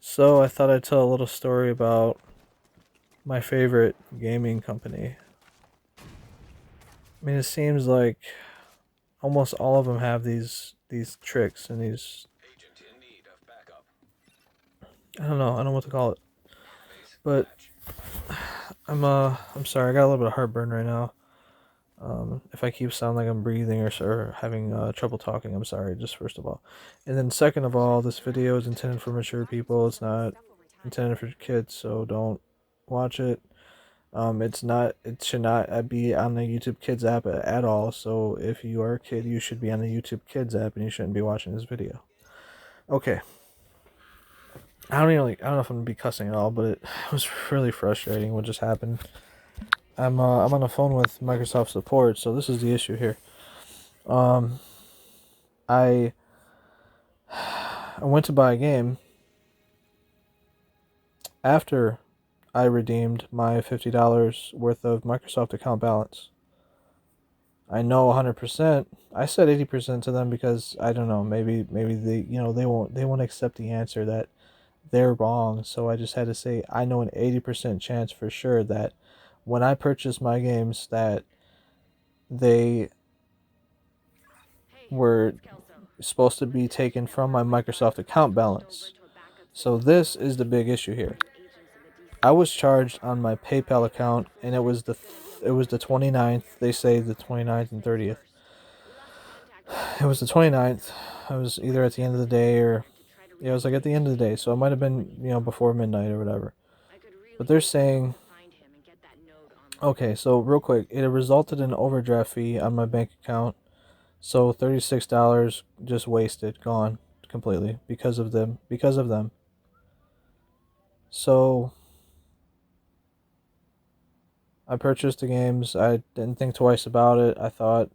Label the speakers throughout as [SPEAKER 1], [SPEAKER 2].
[SPEAKER 1] So I thought I'd tell a little story about my favorite gaming company. I mean, it seems like almost all of them have these tricks and these I don't know, I don't know what to call it. But I'm sorry, I got a little bit of heartburn right now. If I keep sounding like I'm breathing or having trouble talking, I'm sorry, just first of all. And then second of all, this video is intended for mature people. It's not intended for kids, so don't watch it. It should not be on the YouTube Kids app at all. So if you are a kid, you should be on the YouTube Kids app and you shouldn't be watching this video. Okay. I don't know if I'm gonna be cussing at all, but it was really frustrating what just happened. I'm on the phone with Microsoft support, so this is the issue here. Um, I I went to buy a game after I redeemed my $50 worth of Microsoft account balance. I know 100%. I said 80% to them because I don't know, maybe they won't accept the answer that they're wrong. So I just had to say I know an 80% chance for sure that when I purchase my games that they were supposed to be taken from my Microsoft account balance. So this is the big issue here. I was charged on my PayPal account and it was the 29th. They say the 29th and 30th. It was the 29th. I was either at the end of the day or yeah, it was like at the end of the day. So it might have been, before midnight or whatever. But they're saying okay, so real quick, it resulted in an overdraft fee on my bank account. So $36 just wasted, gone completely because of them. So I purchased the games. I didn't think twice about it. I thought,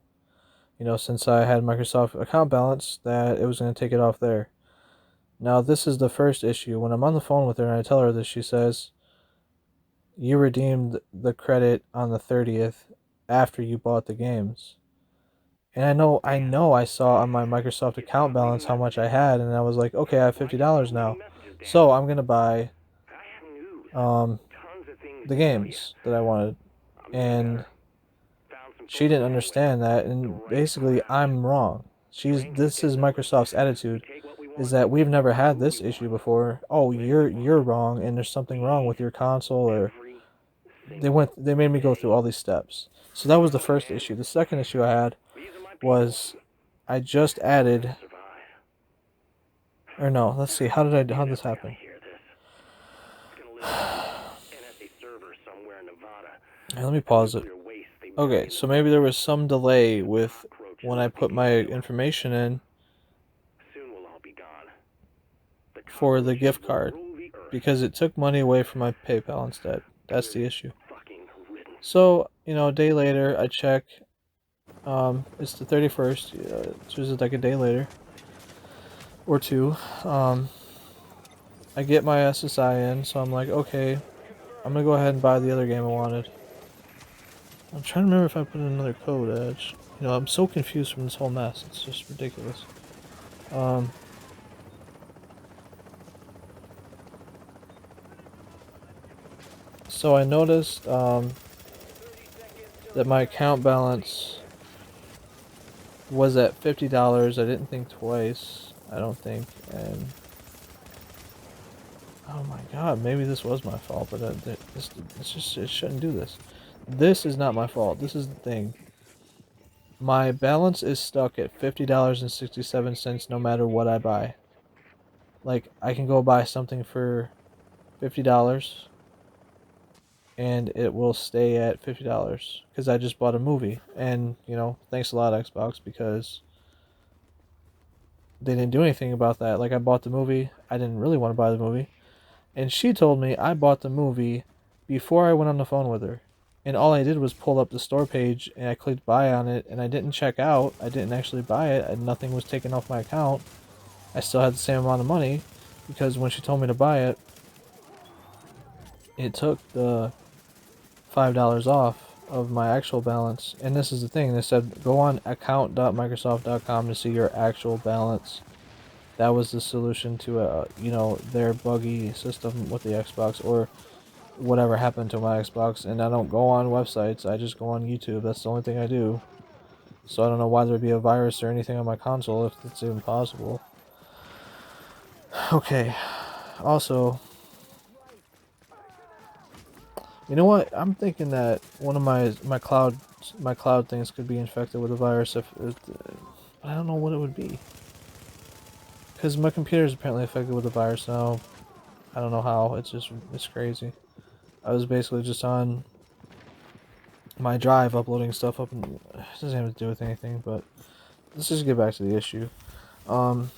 [SPEAKER 1] since I had Microsoft account balance, that it was going to take it off there. Now, this is the first issue. When I'm on the phone with her and I tell her this, she says, "You redeemed the credit on the 30th after you bought the games." And I know I saw on my Microsoft account balance how much I had, and I was like, okay, I have $50 now. So I'm gonna buy um the games that I wanted. And she didn't understand that, and basically I'm wrong. This is Microsoft's attitude, is that we've never had this issue before. Oh, you're wrong and there's something wrong with your console, or they made me go through all these steps. So that was the first issue. The second issue I had was I just added, or no, let's see, how did this happen? Let me pause it. Okay, so maybe there was some delay with when I put my information in for the gift card because it took money away from my PayPal instead. That's the issue. So, a day later, I check. It's the 31st. It's just like a day later or two. I get my SSI in, so I'm like, okay, I'm gonna go ahead and buy the other game I wanted. I'm trying to remember if I put in another code, Edge. I'm so confused from this whole mess. It's just ridiculous. Um, so I noticed that my account balance was at $50. I didn't think twice. I don't think, and oh my god, maybe this was my fault, but it shouldn't do this. This is not my fault. This is the thing. My balance is stuck at $50.67 no matter what I buy. Like, I can go buy something for $50 and it will stay at $50 because I just bought a movie. And, thanks a lot, Xbox, because they didn't do anything about that. Like, I bought the movie. I didn't really want to buy the movie. And she told me I bought the movie before I went on the phone with her. And all I did was pull up the store page and I clicked buy on it and I didn't check out. I didn't actually buy it. And nothing was taken off my account. I still had the same amount of money because when she told me to buy it, it took the $5 off of my actual balance. And this is the thing. They said go on account.microsoft.com to see your actual balance. that was the solution to their buggy system with the Xbox, or whatever happened to my Xbox. And I don't go on websites, I just go on YouTube. That's the only thing I do. So I don't know why there'd be a virus or anything on my console if it's even possible. Okay. Also, you know what? I'm thinking that one of my cloud things could be infected with a virus if I don't know what it would be. Because my computer is apparently affected with a virus now. I don't know how. It's crazy. I was basically just on my drive uploading stuff up, and it doesn't have to do with anything. But let's just get back to the issue. Um,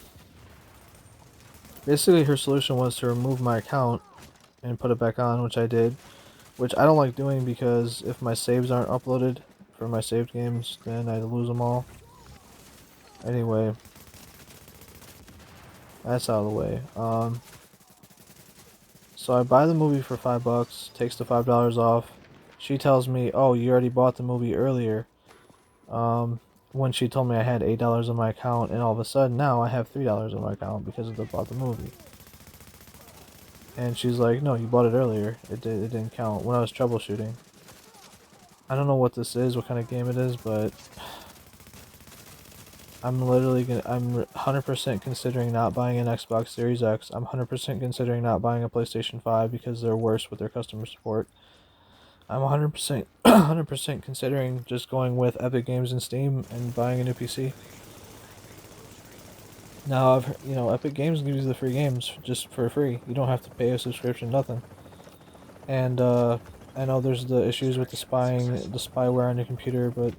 [SPEAKER 1] Basically, her solution was to remove my account and put it back on, which I did. Which I don't like doing because if my saves aren't uploaded for my saved games, then I lose them all. Anyway, that's out of the way. So I buy the movie for $5, takes the $5 off. She tells me, "Oh, you already bought the movie earlier." When she told me I had $8 on my account, and all of a sudden now I have $3 on my account because of the bought the movie. And she's like, "No, you bought it earlier. It didn't count when I was troubleshooting." I don't know what this is, what kind of game it is, but I'm 100% considering not buying an Xbox Series X. I'm 100% considering not buying a PlayStation 5 because they're worse with their customer support. I'm 100% 100% considering just going with Epic Games and Steam and buying a new PC. Now, Epic Games gives you the free games just for free. You don't have to pay a subscription, nothing. And I know there's the issues with the spyware on your computer, but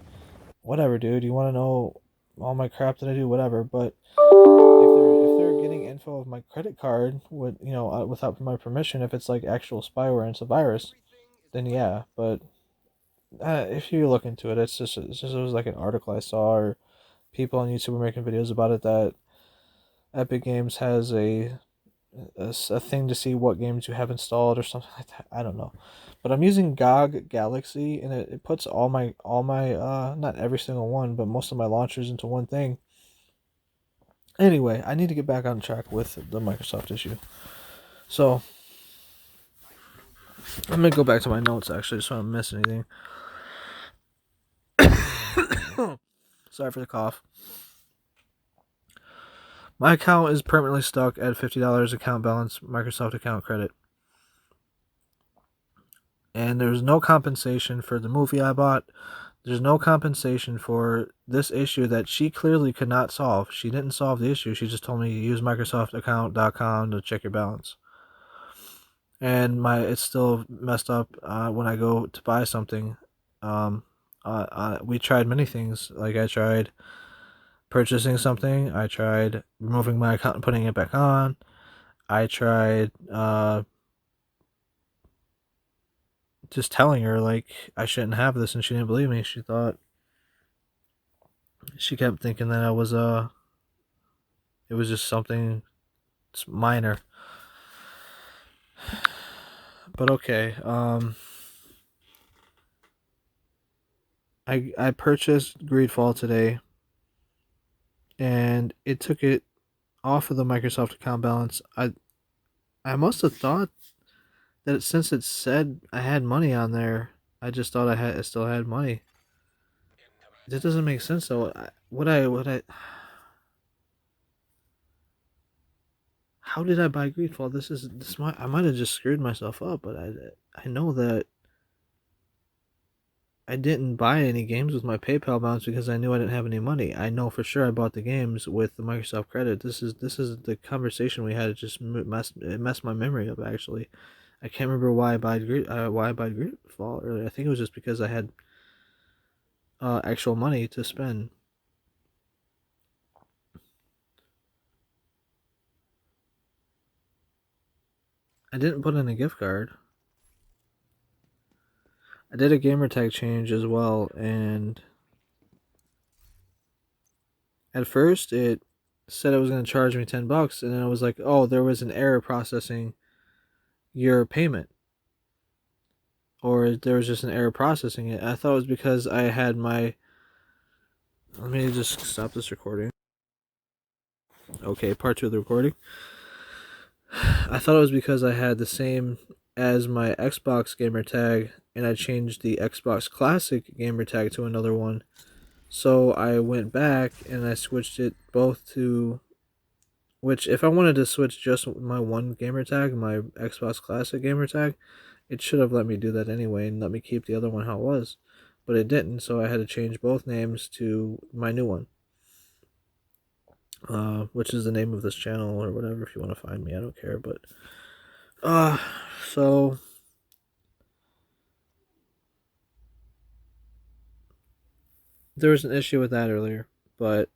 [SPEAKER 1] whatever, dude. You want to know all my crap that I do, whatever. But if they're getting info of my credit card without my permission, if it's like actual spyware and it's a virus, then yeah. But if you look into it, it was like an article I saw, or people on YouTube were making videos about it, that Epic Games has a thing to see what games you have installed or something like that. I don't know, but I'm using GOG Galaxy, and it puts all my not every single one, but most of my launchers into one thing. Anyway, I need to get back on track with the Microsoft issue. So I'm gonna go back to my notes actually, so I don't miss anything. Sorry for the cough. My account is permanently stuck at $50 account balance, Microsoft account credit. And there's no compensation for the movie I bought. There's no compensation for this issue that she clearly could not solve. She didn't solve the issue. She just told me use microsoftaccount.com to check your balance. And it's still messed up when I go to buy something. We tried many things. Like, I tried purchasing something. I tried removing my account and putting it back on. I tried just telling her like I shouldn't have this, and she didn't believe me. She kept thinking that it was just something minor. But okay, I purchased Greedfall today, and it took it off of the Microsoft account balance. I must have thought that since it said I had money on there, I just thought I still had money. That doesn't make sense though. How did I buy Greedfall? I might have just screwed myself up, but I know that I didn't buy any games with my PayPal balance because I knew I didn't have any money. I know for sure I bought the games with the Microsoft credit. This is the conversation we had. It messed my memory up actually. I can't remember why I bought Greedfall earlier. I think it was just because I had actual money to spend. I didn't put in a gift card. I did a gamer tag change as well, and at first it said it was going to charge me $10, and then it was like, oh, there was an error processing your payment, or there was just an error processing it. I thought it was because I had my. Let me just stop this recording. Okay, part 2 of the recording. I thought it was because I had the same as my Xbox gamer tag, and I changed the Xbox Classic gamer tag to another one. So I went back and I switched it both to, which if I wanted to switch just my one gamer tag, my Xbox Classic gamer tag, it should have let me do that anyway and let me keep the other one how it was. But it didn't, so I had to change both names to my new one. Which is the name of this channel or whatever if you want to find me, I don't care, but so there was an issue with that earlier, but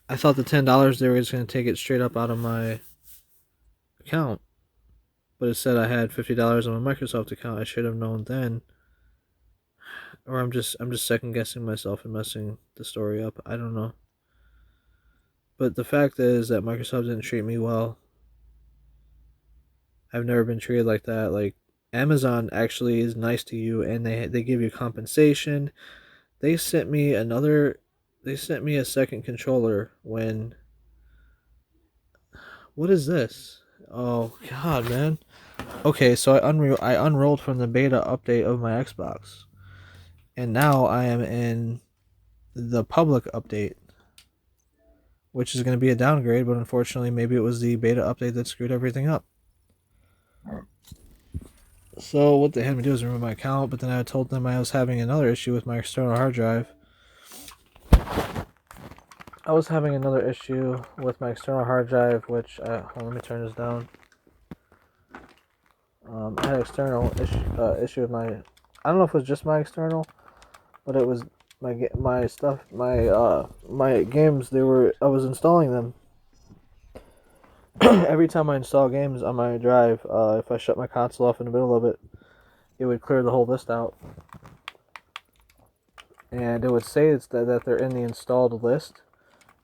[SPEAKER 1] I thought the $10 they were just going to take it straight up out of my account, but it said I had $50 on my Microsoft account. I should have known then, or I'm just second guessing myself and messing the story up. I don't know, but the fact is that Microsoft didn't treat me well. I've never been treated like that. Like, Amazon actually is nice to you, and they give you compensation. They sent me a second controller when... What is this? Oh god, man. Okay, so I unrolled from the beta update of my Xbox. And now I am in the public update, which is going to be a downgrade, but unfortunately maybe it was the beta update that screwed everything up. So what they had me do is remove my account, but then I told them I was having another issue with my external hard drive. I was having another issue with my external hard drive, which hold on, let me turn this down. I had an external issue with my... I don't know if it was just my external, but it was my stuff, my games. I was installing them. Every time I install games on my drive, if I shut my console off in the middle of it, it would clear the whole list out, and it would say that they're in the installed list.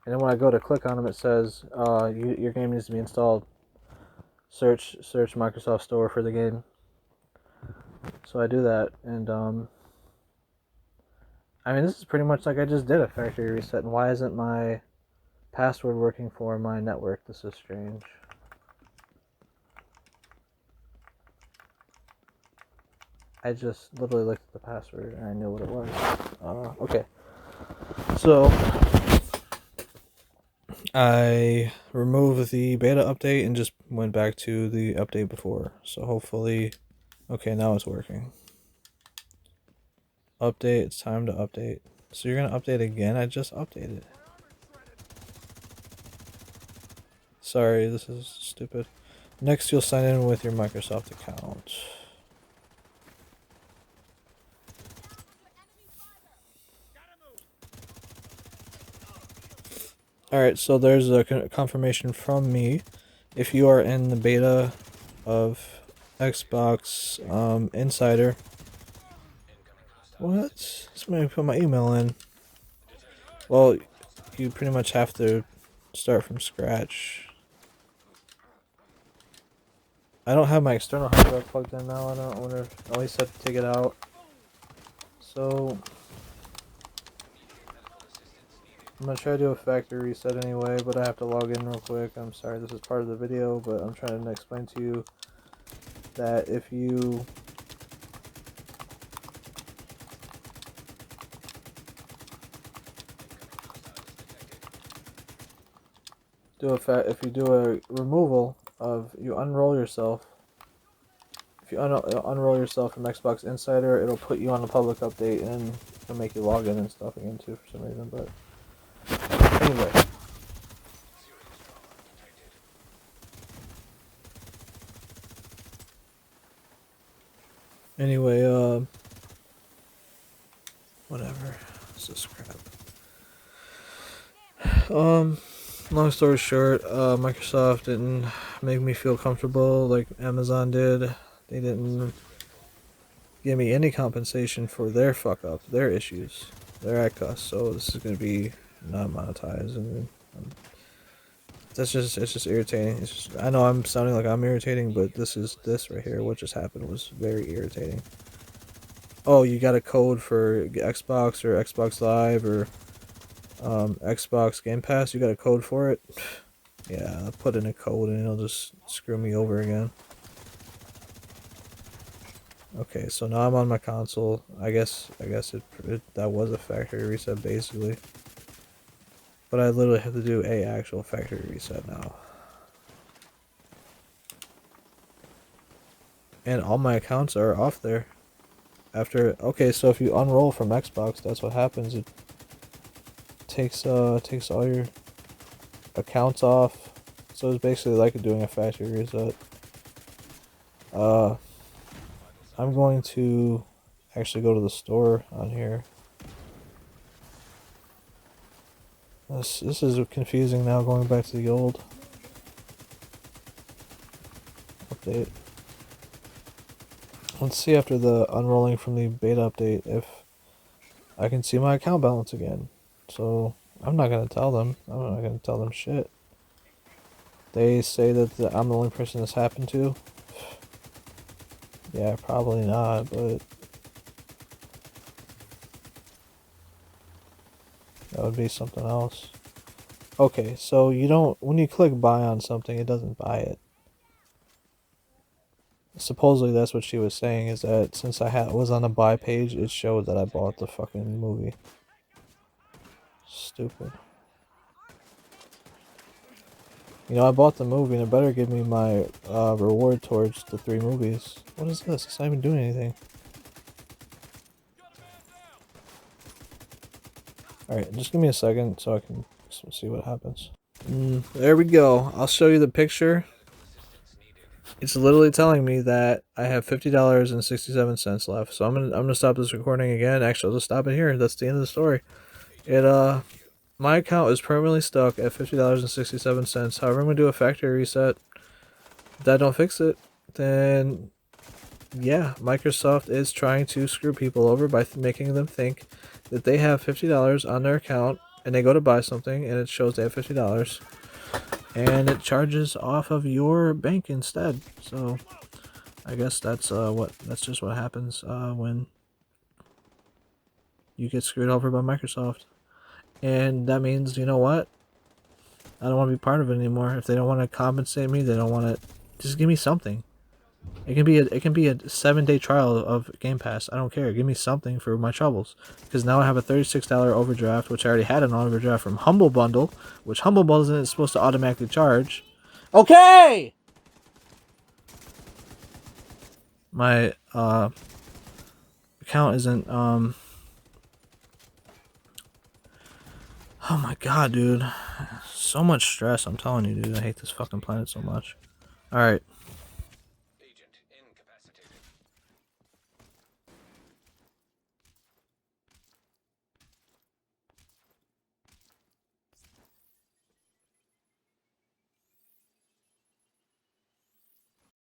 [SPEAKER 1] And then when I go to click on them, it says, your game needs to be installed. Search Microsoft Store for the game. So I do that, and I mean, this is pretty much like I just did a factory reset. And why isn't my password working for my network? This is strange. I just literally looked at the password and I knew what it was. Okay. So I removed the beta update and just went back to the update before. So hopefully... Okay, now it's working. Update, it's time to update. So you're gonna update again? I just updated. Sorry, this is stupid. Next, you'll sign in with your Microsoft account. Alright, so there's a confirmation from me. If you are in the beta of Xbox Insider... What? Somebody put my email in. Well, you pretty much have to start from scratch. I don't have my external hard drive plugged in now. I don't wonder if I always have to take it out. So I'm gonna try to do a factory reset anyway, but I have to log in real quick. I'm sorry, this is part of the video, but I'm trying to explain to you that if you do a removal of, you unroll yourself. If you unroll yourself from Xbox Insider, it'll put you on the public update and it'll make you log in and stuff again too for some reason. But anyway, whatever. This is crap. Long story short, Microsoft didn't make me feel comfortable like Amazon did. They didn't give me any compensation for their fuck up, their issues, their act costs. So this is gonna be not monetized, and it's just irritating. It's just, I know I'm sounding like I'm irritating, but this right here, what just happened, was very irritating. Oh, you got a code for Xbox or Xbox Live or Xbox Game Pass, you got a code for it? Yeah, I'll put in a code and it'll just screw me over again. Okay, so now I'm on my console. I guess that was a factory reset basically. But I literally have to do a actual factory reset now. And all my accounts are off there. Okay, so if you unroll from Xbox, that's what happens. It takes all your accounts off. So it's basically like doing a factory reset. I'm going to actually go to the store on here. This is confusing now, going back to the old update. Let's see after the unrolling from the beta update if I can see my account balance again. So I'm not gonna tell them. I'm not gonna tell them shit. They say that I'm the only person this happened to. Yeah, probably not, but that would be something else. Okay, so you don't, when you click buy on something, it doesn't buy it. Supposedly that's what she was saying, is that since I was on the buy page, it showed that I bought the fucking movie. Stupid. You know, I bought the movie and it better give me my reward towards the 3 movies. What is this? It's not even doing anything. Alright, just give me a second so I can see what happens. There we go. I'll show you the picture. It's literally telling me that I have $50.67 left. So I'm gonna stop this recording again. Actually, I'll just stop it here. That's the end of the story. My account is permanently stuck at $50.67. However, I'm gonna do a factory reset. If that don't fix it, then yeah, Microsoft is trying to screw people over by making them think that they have $50 on their account and they go to buy something and it shows they have $50 and it charges off of your bank instead. So I guess that's just what happens when you get screwed over by Microsoft. And that means, you know what? I don't want to be part of it anymore. If they don't want to compensate me, they don't want to, just give me something. It can be a 7-day trial of Game Pass. I don't care. Give me something for my troubles. Because now I have a $36 overdraft, which I already had an overdraft from Humble Bundle, which Humble Bundle isn't supposed to automatically charge. Okay! My account isn't oh my god, dude. So much stress, I'm telling you, dude. I hate this fucking planet so much. Alright.